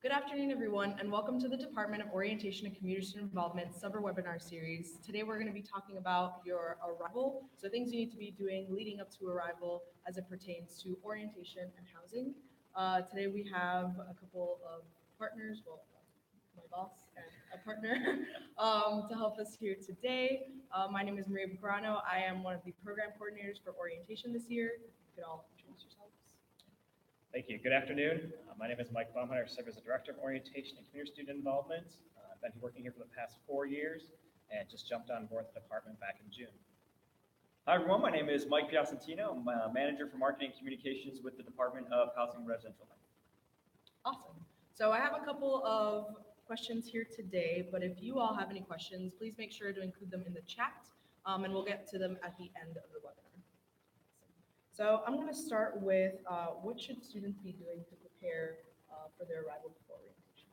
Good afternoon, everyone, and welcome to the Department of Orientation and Community Student Involvement summer webinar series. Today, we're going to be talking about your arrival, so things you need to be doing leading up to arrival as it pertains to orientation and housing. Today, we have a couple of partners, well, my boss and a partner, to help us here today. My name is Maria Bucarano. I am one of the program coordinators for orientation this year. If you could all introduce yourselves. Thank you. Good afternoon. My name is Mike Baumheimer. I serve as the Director of Orientation and Community Student Involvement. I've been working here for the past 4 years and just jumped on board the department back in June. Hi everyone, my name is Mike Piacentino. I'm a Manager for Marketing and Communications with the Department of Housing and Residential Land. Awesome. So I have a couple of questions here today, but if you all have any questions, please make sure to include them in the chat, and we'll get to them at the end of the webinar. So I'm going to start with what should students be doing to prepare for their arrival before orientation?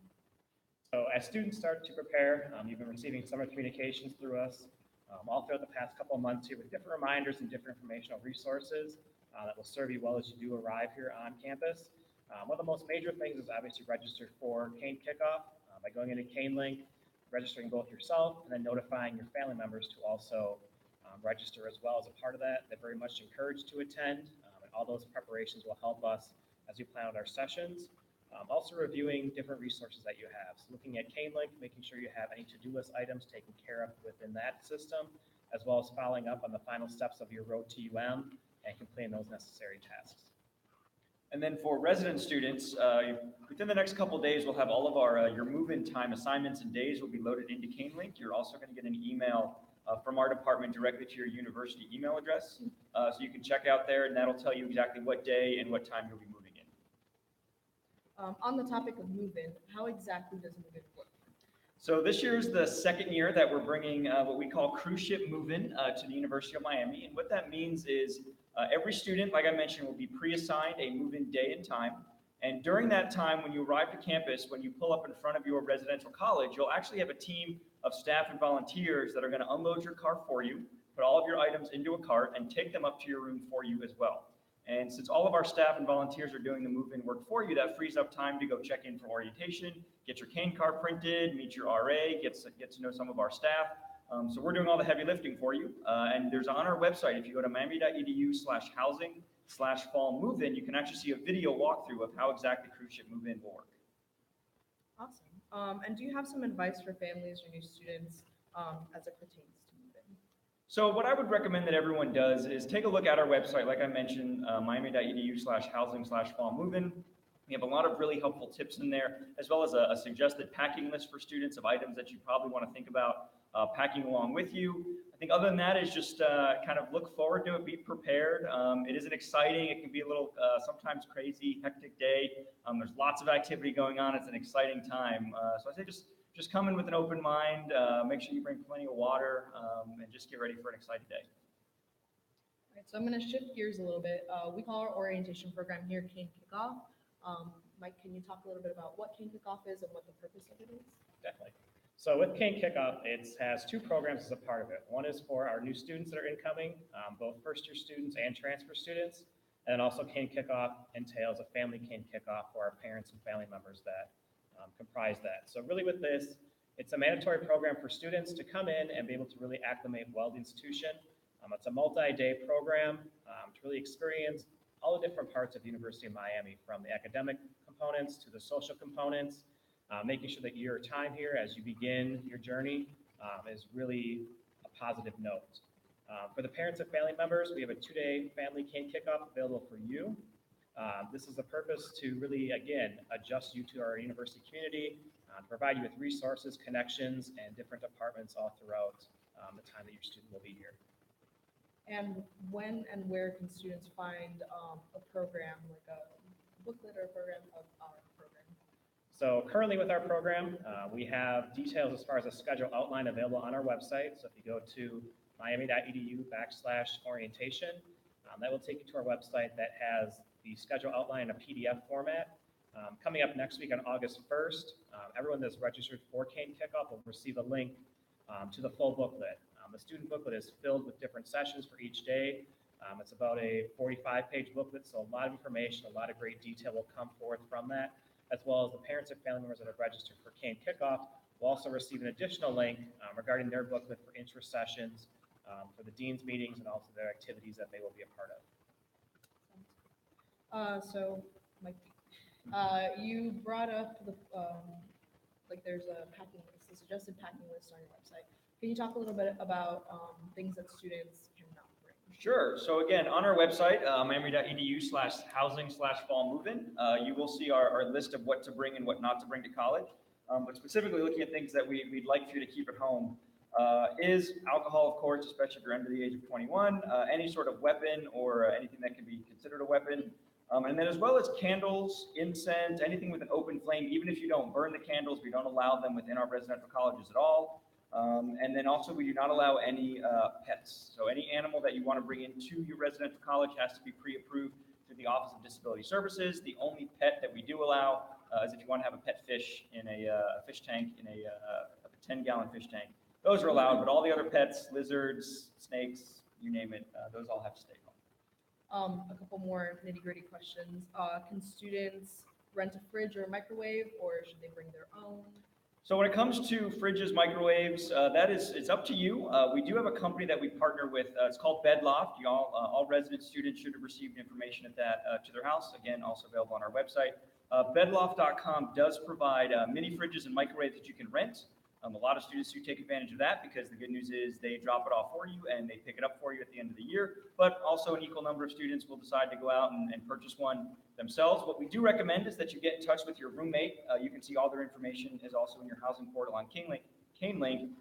So as students start to prepare, you've been receiving summer communications through us all throughout the past couple of months here with different reminders and different informational resources that will serve you well as you do arrive here on campus. One of the most major things is obviously register for Kane Kickoff by going into Kane Link, registering both yourself and then notifying your family members to also register as well as a part of that. They're very much encouraged to attend, and all those preparations will help us as we plan out our sessions. Also reviewing different resources that you have. So looking at Kane Link, making sure you have any to-do list items taken care of within that system, as well as following up on the final steps of your road to UM and completing those necessary tasks. And then for resident students, within the next couple of days, we'll have all of our your move-in time assignments and days will be loaded into Kane Link. You're also going to get an email from our department directly to your university email address. So you can check out there and that'll tell you exactly what day and what time you'll be moving in. On the topic of move-in, how exactly does move-in work? So this year is the second year that we're bringing what we call cruise ship move-in to the University of Miami. And what that means is every student, like I mentioned, will be pre-assigned a move-in day and time. And during that time, when you arrive to campus, when you pull up in front of your residential college, you'll actually have a team of staff and volunteers that are going to unload your car for you, put all of your items into a cart, and take them up to your room for you as well. And since all of our staff and volunteers are doing the move-in work for you, that frees up time to go check in for orientation, get your Kane card printed, meet your RA, get to know some of our staff. So we're doing all the heavy lifting for you. And there's on our website, if you go to miami.edu/housing/fall move-in, you can actually see a video walkthrough of how exactly cruise ship move-in will work. Awesome. And do you have some advice for families or new students as it pertains to move-in? So what I would recommend that everyone does is take a look at our website, like I mentioned, miami.edu/housing/fall move-in. We have a lot of really helpful tips in there, as well as a suggested packing list for students of items that you probably want to think about packing along with you. I think other than that is just kind of look forward to it, be prepared. It is an exciting, it can be a little sometimes crazy, hectic day. There's lots of activity going on. It's an exciting time. So I say just come in with an open mind, make sure you bring plenty of water, and just get ready for an exciting day. All right, so I'm going to shift gears a little bit. We call our orientation program here Kane Kickoff. Mike, can you talk a little bit about what Kane Kickoff is and what the purpose of it is? Definitely. So with Kane Kickoff, it has two programs as a part of it. One is for our new students that are incoming, both first-year students and transfer students. And then also Kane Kickoff entails a family Kane Kickoff for our parents and family members that comprise that. So really with this, it's a mandatory program for students to come in and be able to really acclimate well to the institution. It's a multi-day program to really experience all the different parts of the University of Miami, from the academic components to the social components, making sure that your time here as you begin your journey is really a positive note. For the parents and family members, we have a 2-day family Kane Kickoff available for you. This is the purpose to really, again, adjust you to our university community, to provide you with resources, connections, and different departments all throughout the time that your student will be here. And when and where can students find a program, like a booklet or a program of our program? So currently with our program, we have details as far as a schedule outline available on our website. So if you go to miami.edu/orientation, that will take you to our website that has the schedule outline in a PDF format. Coming up next week on August 1st, everyone that's registered for Kane Kickoff will receive a link to the full booklet. The student booklet is filled with different sessions for each day. It's about a 45-page booklet, so a lot of information, a lot of great detail will come forth from that. as well as the parents and family members that have registered for Cane Kickoff will also receive an additional link regarding their booklet for intra-sessions, for the dean's meetings, and also their activities that they will be a part of. So, Mike, you brought up the, like there's a packing list, a suggested packing list on your website. Can you talk a little bit about things that students cannot bring? Sure. So again, on our website, emory.edu/housing/fall move-in, you will see our list of what to bring and what not to bring to college. But specifically looking at things that we'd like for you to keep at home is alcohol, of course, especially if you're under the age of 21, any sort of weapon or anything that can be considered a weapon. And then as well as candles, incense, anything with an open flame, even if you don't burn the candles, we don't allow them within our residential colleges at all. And then also we do not allow any pets. So any animal that you want to bring into your residential college has to be pre-approved through the Office of Disability Services. The only pet that we do allow is if you want to have a pet fish in a fish tank, in a 10-gallon fish tank. Those are allowed, but all the other pets, lizards, snakes, you name it, those all have to stay home. A couple more nitty-gritty questions. Can students rent a fridge or a microwave, or should they bring their own? So when it comes to fridges, microwaves, it's up to you. We do have a company that we partner with. It's called Bedloft. All resident students should have received information at that to their house. Again, also available on our website. Bedloft.com does provide mini fridges and microwaves that you can rent. A lot of students do take advantage of that because the good news is they drop it off for you and they pick it up for you at the end of the year. But also an equal number of students will decide to go out and purchase one themselves. What we do recommend is that you get in touch with your roommate. You can see all their information is also in your housing portal on CaneLink.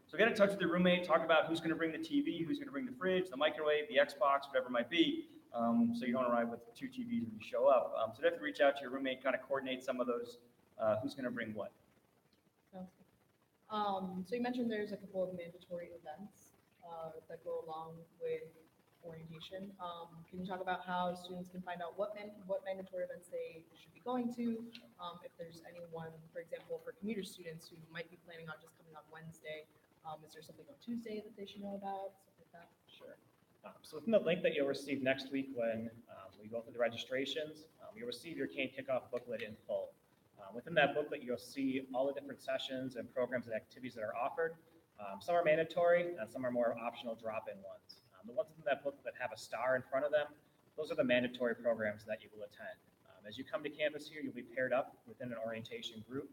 So get in touch with your roommate, talk about who's going to bring the TV, who's going to bring the fridge, the microwave, the Xbox, whatever it might be. So you don't arrive with 2 TVs when you show up. So you have to reach out to your roommate, kind of coordinate some of those, who's going to bring what. Sounds good. So you mentioned there's a couple of mandatory events that go along with orientation. Can you talk about how students can find out what mandatory events they should be going to? If there's anyone, for example, for commuter students who might be planning on just coming on Wednesday, is there something on Tuesday that they should know about? Something like that? Sure. So within the link that you'll receive next week when we go through the registrations, you'll receive your Cane Kickoff booklet in full. Within that booklet, you'll see all the different sessions and programs and activities that are offered. Some are mandatory and some are more optional drop-in ones. The ones in that booklet that have a star in front of them, those are the mandatory programs that you will attend. As you come to campus here, you'll be paired up within an orientation group.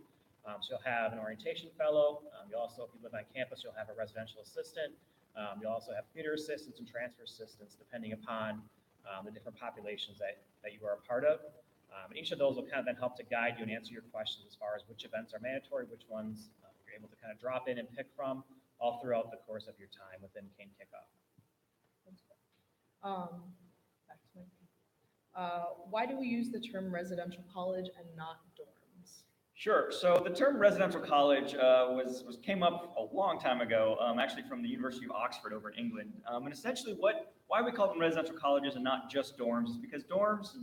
So you'll have an orientation fellow. You'll also, if you live on campus, you'll have a residential assistant. You'll also have commuter assistants and transfer assistants, depending upon the different populations that you are a part of. And each of those will kind of then help to guide you and answer your questions as far as which events are mandatory, which ones you're able to kind of drop in and pick from all throughout the course of your time within Cane Kickoff. Back to my why do we use the term residential college and not dorms? Sure. So the term residential college came up a long time ago, actually from the University of Oxford over in England. And essentially why we call them residential colleges and not just dorms is because dorms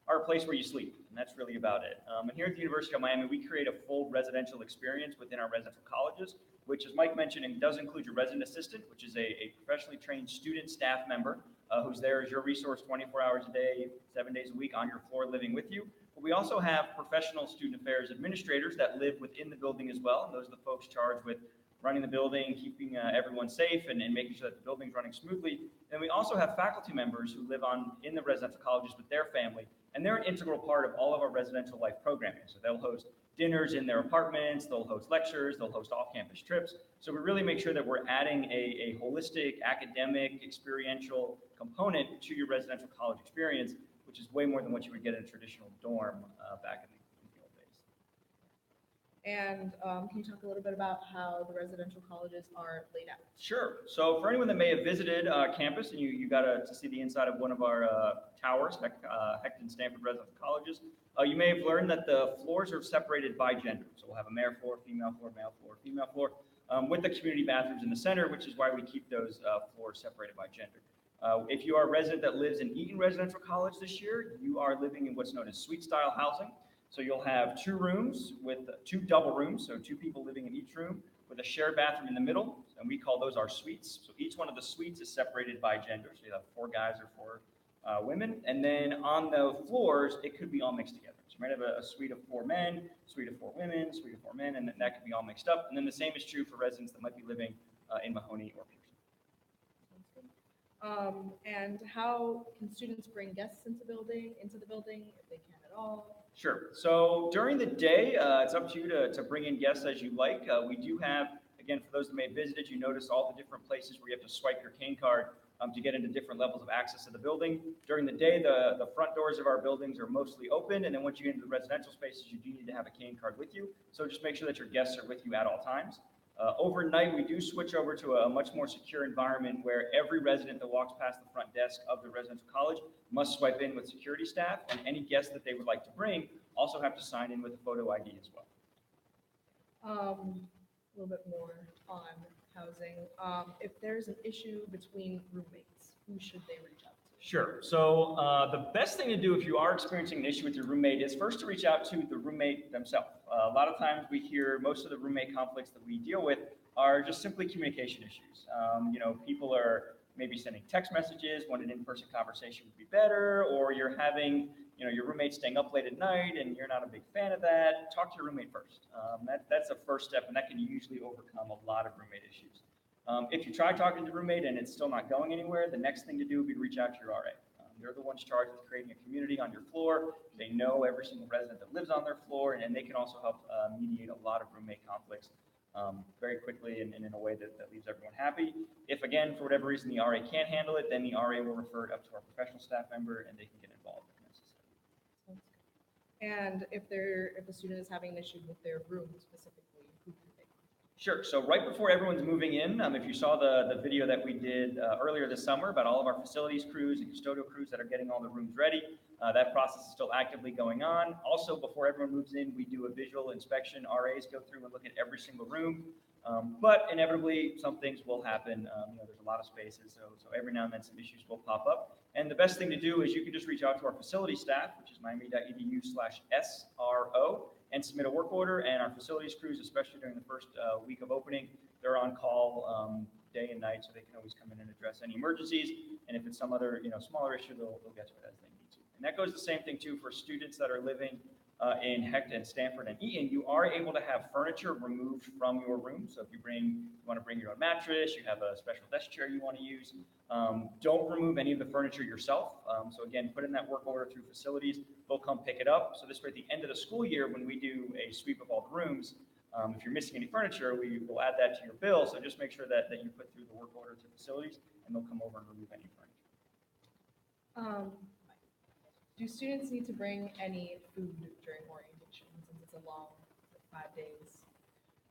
are a place where you sleep, and that's really about it. And here at the University of Miami, we create a full residential experience within our residential colleges, which, as Mike mentioned, does include your resident assistant, which is a professionally trained student staff member who's there as your resource 24 hours a day, 7 days a week on your floor living with you. But we also have professional student affairs administrators that live within the building as well, and those are the folks charged with running the building, keeping everyone safe, and making sure that the building's running smoothly. And we also have faculty members who live in the residential colleges with their family, and they're an integral part of all of our residential life programming. So they'll host dinners in their apartments, they'll host lectures, they'll host off-campus trips. So we really make sure that we're adding a holistic, academic, experiential component to your residential college experience, which is way more than what you would get in a traditional dorm back in the old days. And can you talk a little bit about how the residential colleges are laid out? Sure. So for anyone that may have visited campus and you got to see the inside of one of our towers, Hecht and Stanford residential colleges, you may have learned that the floors are separated by gender. So we'll have a male floor, female floor, male floor, female floor, with the community bathrooms in the center, which is why we keep those floors separated by gender. If you are a resident that lives in Eaton Residential College this year, you are living in what's known as suite-style housing. So you'll have 2 rooms with 2 double rooms, so 2 people living in each room with a shared bathroom in the middle, and we call those our suites. So each one of the suites is separated by gender. So you have 4 guys or women. And then on the floors, it could be all mixed together. So you might have a suite of 4 men, suite of 4 women, suite of 4 men, and then that could be all mixed up. And then the same is true for residents that might be living in Mahoney or Pearson. And how can students bring guests into the building, if they can at all? Sure. So during the day, it's up to you to bring in guests as you like. We do have, again, for those that may have visited, you notice all the different places where you have to swipe your cane card to get into different levels of access to the building. During the day, the front doors of our buildings are mostly open, and then once you get into the residential spaces, you do need to have a cane card with you. So just make sure that your guests are with you at all times. Overnight, we do switch over to a much more secure environment where every resident that walks past the front desk of the residential college must swipe in with security staff, and any guests that they would like to bring also have to sign in with a photo ID as well. A little bit more on housing. If there's an issue between roommates, who should they reach out to? Sure. So the best thing to do if you are experiencing an issue with your roommate is first to reach out to the roommate themselves. A lot of times we hear most of the roommate conflicts that we deal with are just simply communication issues. People are maybe sending text messages when an in-person conversation would be better, or you're having, your roommate staying up late at night and you're not a big fan of that. Talk to your roommate first. That's the first step, and that can usually overcome a lot of roommate issues. If you try talking to your roommate and it's still not going anywhere, the next thing to do would be to reach out to your RA. They're the ones charged with creating a community on your floor. They know every single resident that lives on their floor, and they can also help mediate a lot of roommate conflicts very quickly and in a way that leaves everyone happy. If, again, for whatever reason, the RA can't handle it, then the RA will refer it up to our professional staff member, and they can get involved if necessary. And if a student is having an issue with their room specifically, who can they contact? Sure. So right before everyone's moving in, if you saw the video that we did earlier this summer about all of our facilities crews and custodial crews that are getting all the rooms ready, that process is still actively going on. Also, before everyone moves in, we do a visual inspection. RAs go through and look at every single room. But inevitably, some things will happen. There's a lot of spaces, so every now and then some issues will pop up. And the best thing to do is you can just reach out to our facility staff, which is miami.edu/SRO, and submit a work order. And our facilities crews, especially during the first week of opening, they're on call day and night, so they can always come in and address any emergencies. And if it's some other smaller issue, they'll get to it as they need to. And that goes the same thing too for students that are living in Hecht and Stanford and Eaton. You are able to have furniture removed from your room. So if you want to bring your own mattress, you have a special desk chair you want to use, don't remove any of the furniture yourself. So again, put in that work order through facilities. They'll come pick it up. So this way, at the end of the school year, when we do a sweep of all the rooms, if you're missing any furniture, we will add that to your bill. So just make sure that you put through the work order to facilities, and they'll come over and remove any furniture. Do students need to bring any food during orientation since it's a long 5 days?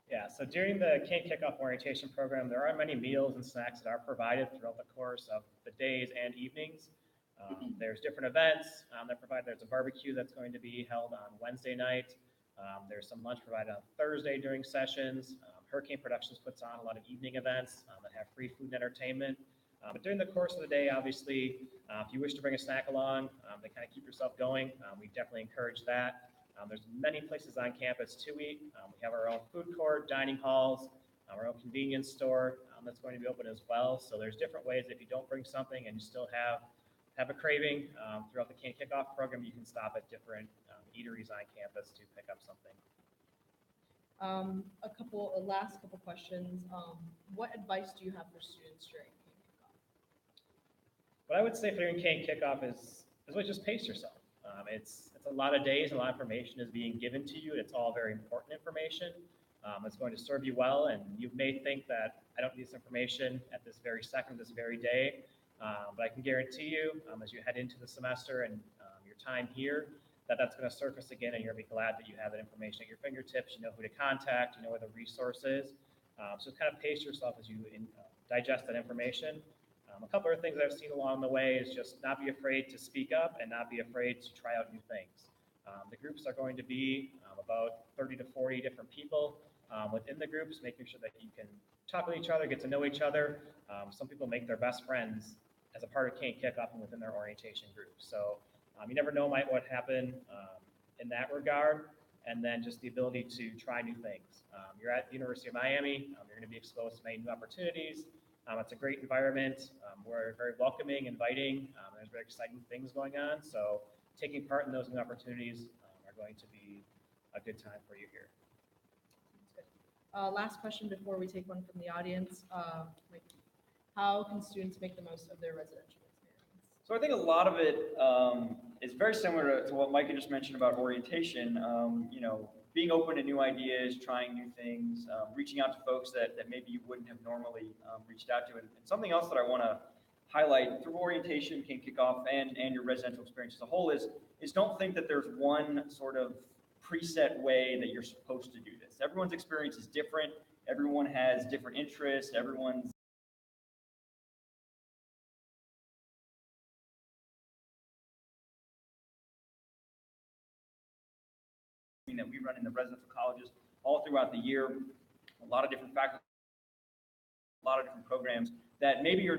Yeah, so during the Cane Kickoff orientation program, there are many meals and snacks that are provided throughout the course of the days and evenings. There's different events that provide. There's a barbecue that's going to be held on Wednesday night. There's some lunch provided on Thursday during sessions. Hurricane Productions puts on a lot of evening events that have free food and entertainment. But during the course of the day, obviously, if you wish to bring a snack along to kind of keep yourself going, we definitely encourage that. There's many places on campus to eat. We have our own food court, dining halls, our own convenience store that's going to be open as well. So there's different ways. If you don't bring something and you still have a craving throughout the Cane Kickoff program, you can stop at different eateries on campus to pick up something. Last couple questions. What advice do you have for students during Cane Kickoff? What I would say for during Cane Kickoff is really just pace yourself. It's a lot of days, a lot of information is being given to you. It's all very important information. It's going to serve you well, and you may think that I don't need this information at this very second, this very day, but I can guarantee you as you head into the semester and your time here, that's going to surface again, and you're going to be glad that you have that information at your fingertips. You know who to contact, you know where the resource is. So kind of pace yourself as you digest that information. A couple of things that I've seen along the way is just not be afraid to speak up and not be afraid to try out new things. The groups are going to be about 30 to 40 different people within the groups, making sure that you can talk with each other, get to know each other. Some people make their best friends as a part of Cane Kickoff and within their orientation group. So you never know what happen in that regard. And then just the ability to try new things. You're at the University of Miami. You're going to be exposed to many new opportunities. It's a great environment. We're very welcoming, inviting. There's very exciting things going on. So taking part in those new opportunities are going to be a good time for you here. Last question before we take one from the audience. How can students make the most of their residential experience? So I think a lot of it is very similar to what Micah just mentioned about orientation. Being open to new ideas, trying new things, reaching out to folks that maybe you wouldn't have normally reached out to. And something else that I want to highlight through orientation, Cane Kickoff, and your residential experience as a whole is don't think that there's one sort of preset way that you're supposed to do this. Everyone's experience is different. Everyone has different interests. Everyone's that we run in the residential colleges all throughout the year, a lot of different faculty, a lot of different programs that maybe you're